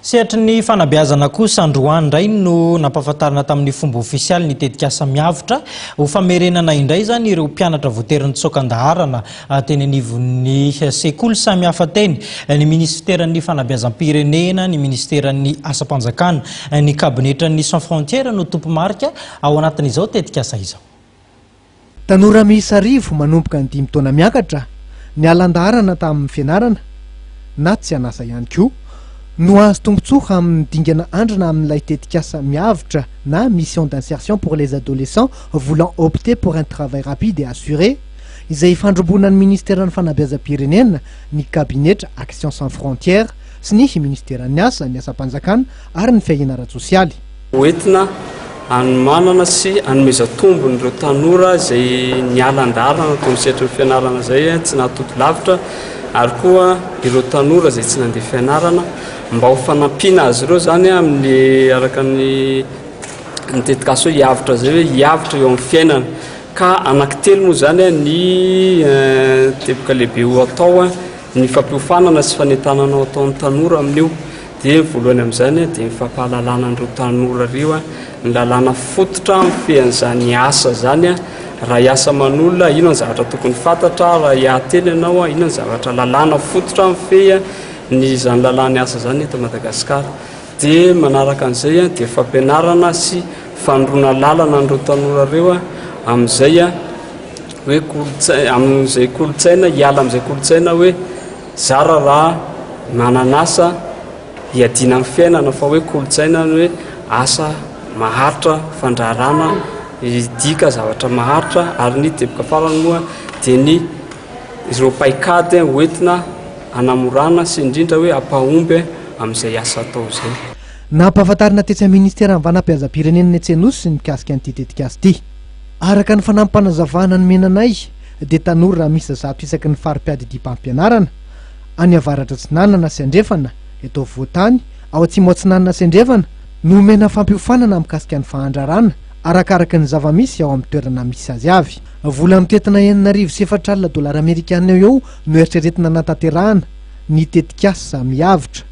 Sehatra ny fanabeazana kosa Androany indray no nampahafantarana tamin'ny fomba ofisialy ny tetikasa miavitra ho famerenana indray zany ireo mpianatra voaterin'ny tsokan-daharana teny anivon'ny sekoly samihafa teny ny ministeran'ny fanabeazam-pirenena, ny ministeran'ny asam-panjakana, ny kabinetran'ny Sans Frontières no tompo-marika ao anatin'izao tetikasa izao. Tanora miisa 10 manomboka ny 5 taona miakatra ny alan-daharana tamin'ny fianarana na tsy anasa ihany koa no azo tombotsoa amin'ny dingana andrana amin'ilay tetikasa miavitra na mission d'insertion pour les adolescents voulant opter pour un travail rapide et assuré izay fandrombonan'ny ministeran'ny fanabeazam-pirenena, ny kabinetra Action Sans Frontières sy ny ministeran'ny asa, ny asam-panjakana ary ny fiainara-tsosialy. Hoentina anomanana sy anomeza tombon'ireo tanora izay nialan-daharana toy ny sehatry ny fianarana izay tsy nahatoto lavitra ary koa ireo tanora izay tsy nandeha fianarana mba ho fanampiana azy ireo zany amin'ny araka ny tetikasa hoe hiavitra zay hoe hiavitra eo amin'ny fiainana ka anankitelo moa zany ny teboka lehibe ho atao ny fampiofanana sy fanentanana ataon'ny tanora amin'io dia voalohany amin'izany dia ny fampahalalana an'ireo tanora ireo ny lalàna fototra amin'ny fean'izany asa zany raha hiasa manolona ino ny zavatra tokony fantatra, raha hiahateny ianao ino ny zavatra lalàna fototra amin'ny fe ny zany lalàny asa zany eto Madagasikara. Dia manaraka an'izay dia fampianarana sy fandroana lalana an'ireo tanora ireo amin'izay hoe amin'izay kolotsaina hiala amin'izay kolotsaina hoe zara raha mananasa hiadina amin'ny fiainana fa hoe kolotsaina hoe asa maharitra fandrarana idika zavatra maharitra ary ny teboka farany moa dia ny ireo paikady hoentina anamorana sy indrindra hoe ampahomby amin'izay asa atao izay. Nampahafantarina tetsy amin'ny ministeran'ny fanabeazam-pirenena ny Antsenosy ny mikasika an'ity tetikasa ity. Araka ny fanampanazavana ny menanay dia tanora misy 100 isaky ny fari-piady dipam-pianarana any avaratra Atsinanana sy Andrefana eto Voatany ao atsimo Atsinanana sy Andrefana no mena fampiofanana mikasika ny fahandrarana arakaraka ny zava-misy ao amin'ny toerana misy azy avy. Vola mitetina $9,700 Amerikanina eo no eritreretina natanterahana ny tetikasa miavitra